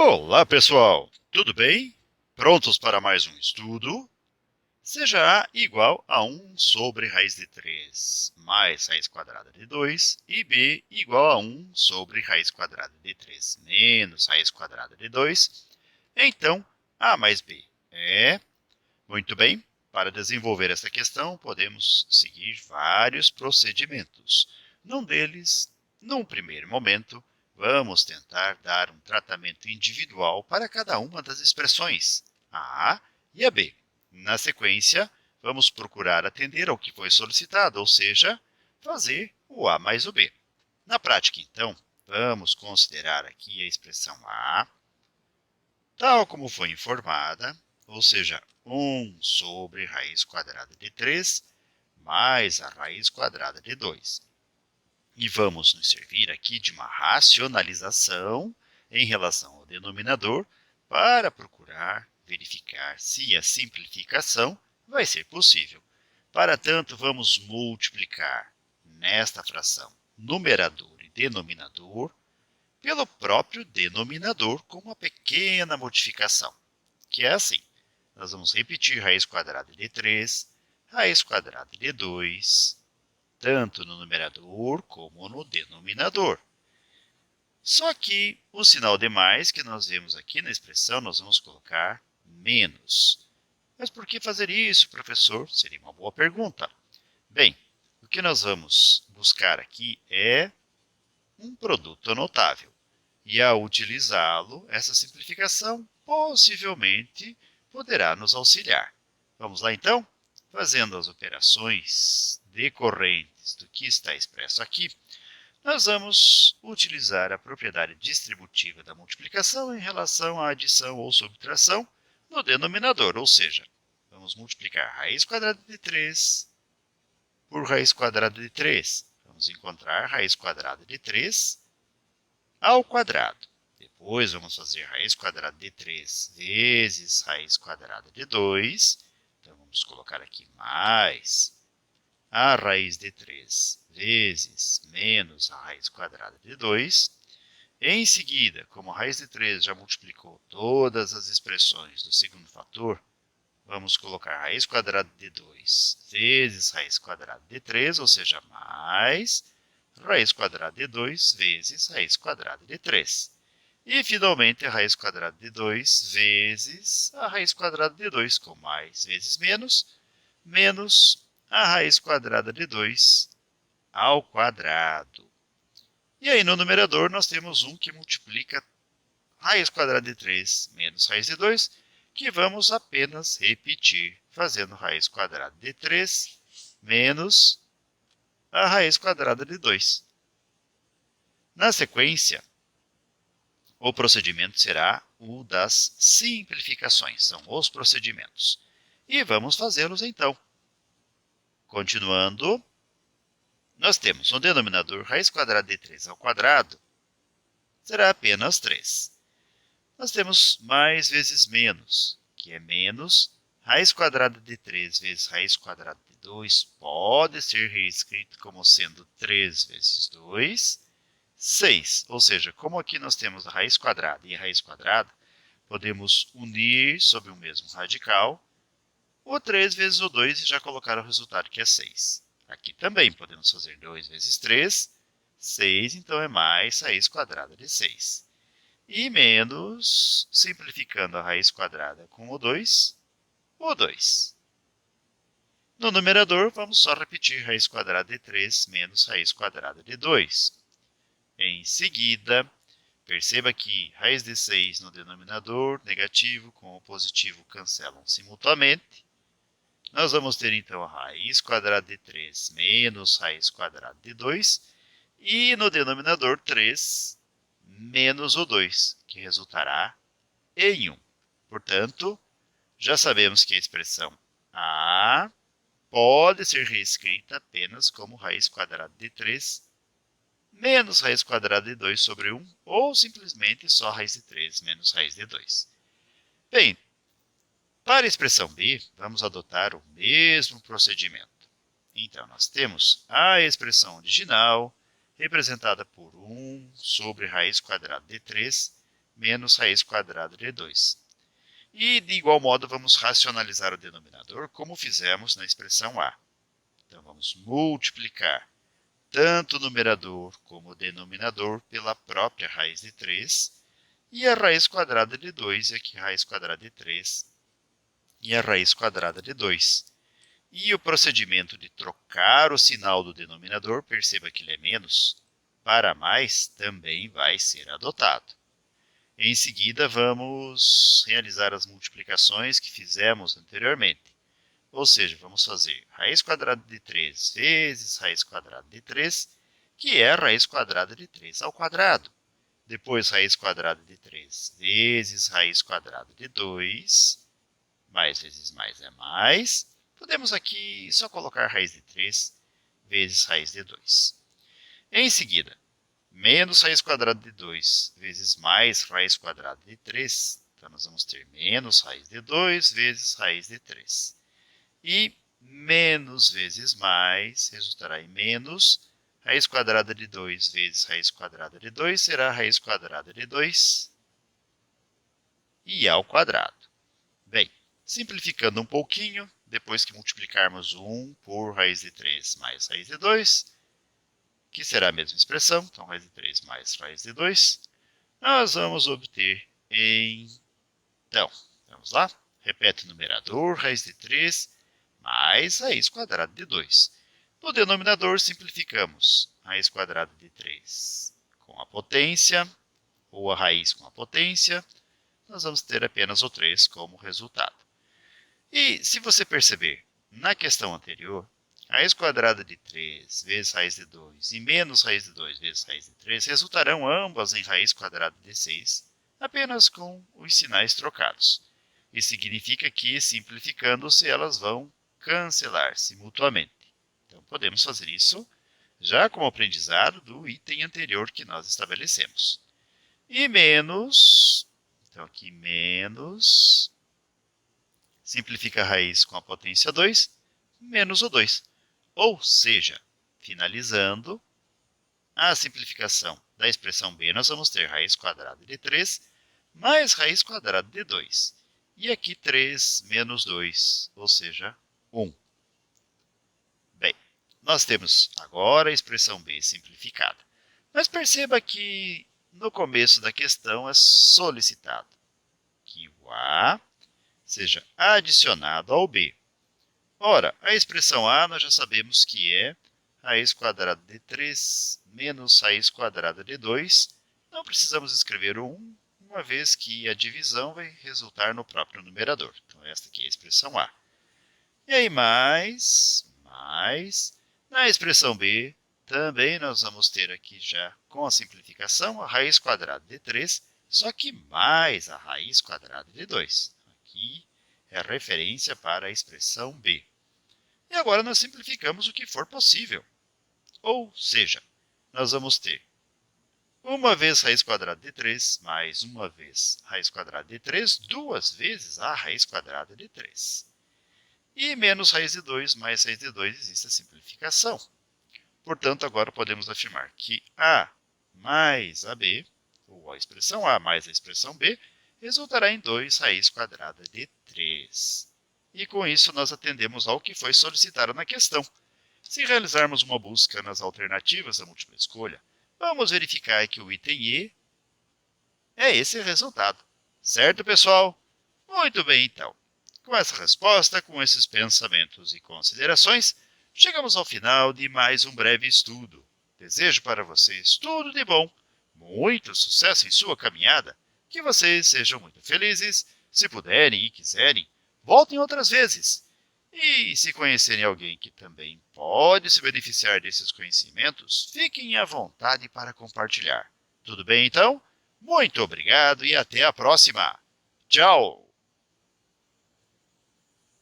Olá, pessoal! Tudo bem? Prontos para mais um estudo? Seja A igual a 1 sobre raiz de 3 mais raiz quadrada de 2 e B igual a 1 sobre raiz quadrada de 3 menos raiz quadrada de 2, então A mais B é... Muito bem, para desenvolver essa questão, podemos seguir vários procedimentos. Num deles, num primeiro momento, vamos tentar dar um tratamento individual para cada uma das expressões, a A e a B. Na sequência, vamos procurar atender ao que foi solicitado, ou seja, fazer o A mais o B. Na prática, então, vamos considerar aqui a expressão A, tal como foi informada, ou seja, 1 sobre raiz quadrada de 3 mais a raiz quadrada de 2. E vamos nos servir aqui de uma racionalização em relação ao denominador para procurar verificar se a simplificação vai ser possível. Para tanto, vamos multiplicar nesta fração numerador e denominador pelo próprio denominador com uma pequena modificação, que é assim. Nós vamos repetir raiz quadrada de 3, raiz quadrada de 2, tanto no numerador como no denominador. Só que o sinal de mais que nós vemos aqui na expressão, nós vamos colocar menos. Mas por que fazer isso, professor? Seria uma boa pergunta. Bem, o que nós vamos buscar aqui é um produto notável. E ao utilizá-lo, essa simplificação possivelmente poderá nos auxiliar. Vamos lá então? Fazendo as operações decorrentes do que está expresso aqui, nós vamos utilizar a propriedade distributiva da multiplicação em relação à adição ou subtração no denominador, ou seja, vamos multiplicar raiz quadrada de 3 por raiz quadrada de 3. Vamos encontrar raiz quadrada de 3 ao quadrado. Depois vamos fazer raiz quadrada de 3 vezes raiz quadrada de 2. Então, vamos colocar aqui mais a raiz de 3 vezes menos a raiz quadrada de 2. Em seguida, como a raiz de 3 já multiplicou todas as expressões do segundo fator, vamos colocar raiz quadrada de 2 vezes raiz quadrada de 3, ou seja, mais raiz quadrada de 2 vezes raiz quadrada de 3. E, finalmente, a raiz quadrada de 2 vezes a raiz quadrada de 2, com mais vezes menos a raiz quadrada de 2 ao quadrado. E aí, no numerador, nós temos 1 que multiplica raiz quadrada de 3 menos raiz de 2, que vamos apenas repetir, fazendo raiz quadrada de 3 menos a raiz quadrada de 2. Na sequência, o procedimento será o das simplificações, são os procedimentos. E vamos fazê-los então. Continuando, nós temos no denominador raiz quadrada de 3 ao quadrado, será apenas 3. Nós temos mais vezes menos, que é menos raiz quadrada de 3 vezes raiz quadrada de 2, pode ser reescrito como sendo 3 vezes 2, 6. Ou seja, como aqui nós temos a raiz quadrada e a raiz quadrada, podemos unir sob o mesmo radical o 3 vezes o 2 e já colocar o resultado que é 6. Aqui também podemos fazer 2 vezes 3, 6, então é mais raiz quadrada de 6. E menos, simplificando a raiz quadrada com o 2. No numerador, vamos só repetir raiz quadrada de 3 menos raiz quadrada de 2. Em seguida, perceba que raiz de 6 no denominador, negativo com o positivo cancelam-se mutuamente. Nós vamos ter então a raiz quadrada de 3 menos raiz quadrada de 2. E no denominador 3 menos o 2, que resultará em 1. Portanto, já sabemos que a expressão A pode ser reescrita apenas como raiz quadrada de 3 menos raiz quadrada de 2 sobre 1, ou simplesmente só raiz de 3 menos raiz de 2. Bem, para a expressão B, vamos adotar o mesmo procedimento. Então, nós temos a expressão original, representada por 1 sobre raiz quadrada de 3, menos raiz quadrada de 2. E, de igual modo, vamos racionalizar o denominador, como fizemos na expressão a. Então, vamos multiplicar tanto o numerador como o denominador pela própria raiz de 3, e a raiz quadrada de 2, e aqui a raiz quadrada de 3, e a raiz quadrada de 2. E o procedimento de trocar o sinal do denominador, perceba que ele é menos, para mais, também vai ser adotado. Em seguida, vamos realizar as multiplicações que fizemos anteriormente. Ou seja, vamos fazer raiz quadrada de 3 vezes raiz quadrada de 3, que é a raiz quadrada de 3 ao quadrado. Depois, raiz quadrada de 3 vezes raiz quadrada de 2, mais vezes mais é mais. Podemos aqui só colocar raiz de 3 vezes raiz de 2. Em seguida, menos raiz quadrada de 2 vezes mais raiz quadrada de 3. Então, nós vamos ter menos raiz de 2 vezes raiz de 3. E menos vezes mais resultará em menos. Raiz quadrada de 2 vezes raiz quadrada de 2 será raiz quadrada de 2 e ao quadrado. Bem, simplificando um pouquinho, depois que multiplicarmos 1 por raiz de 3 mais raiz de 2, que será a mesma expressão, então raiz de 3 mais raiz de 2, nós vamos obter então, vamos lá? Repete o numerador, raiz de 3 mais raiz quadrada de 2. No denominador, simplificamos raiz quadrada de 3 com a potência, ou a raiz com a potência, nós vamos ter apenas o 3 como resultado. E se você perceber, na questão anterior, raiz quadrada de 3 vezes raiz de 2 e menos raiz de 2 vezes raiz de 3 resultarão ambas em raiz quadrada de 6, apenas com os sinais trocados. Isso significa que, simplificando-se, elas vão cancelar-se mutuamente. Então, podemos fazer isso já como aprendizado do item anterior que nós estabelecemos. E menos, então aqui menos, simplifica a raiz com a potência 2, menos o 2. Ou seja, finalizando a simplificação da expressão b, nós vamos ter raiz quadrada de 3 mais raiz quadrada de 2. E aqui 3 menos 2, ou seja, 1. Bem, nós temos agora a expressão b simplificada. Mas perceba que no começo da questão é solicitado que o a seja adicionado ao b. Ora, a expressão a nós já sabemos que é raiz quadrada de 3 menos raiz quadrada de 2. Não precisamos escrever o 1, uma vez que a divisão vai resultar no próprio numerador. Então, esta aqui é a expressão a. E aí, mais, na expressão b, também nós vamos ter aqui já, com a simplificação, a raiz quadrada de 3, só que mais a raiz quadrada de 2. Aqui é a referência para a expressão b. E agora nós simplificamos o que for possível. Ou seja, nós vamos ter uma vez raiz quadrada de 3 mais uma vez raiz quadrada de 3, duas vezes a raiz quadrada de 3. E menos raiz de 2 mais raiz de 2 existe a simplificação. Portanto, agora podemos afirmar que a mais a b, ou a expressão a mais a expressão b, resultará em 2 raiz quadrada de 3. E com isso nós atendemos ao que foi solicitado na questão. Se realizarmos uma busca nas alternativas da múltipla escolha, vamos verificar que o item E é esse resultado. Certo, pessoal? Muito bem, então. Com essa resposta, com esses pensamentos e considerações, chegamos ao final de mais um breve estudo. Desejo para vocês tudo de bom, muito sucesso em sua caminhada, que vocês sejam muito felizes. Se puderem e quiserem, voltem outras vezes. E se conhecerem alguém que também pode se beneficiar desses conhecimentos, fiquem à vontade para compartilhar. Tudo bem, então? Muito obrigado e até a próxima. Tchau!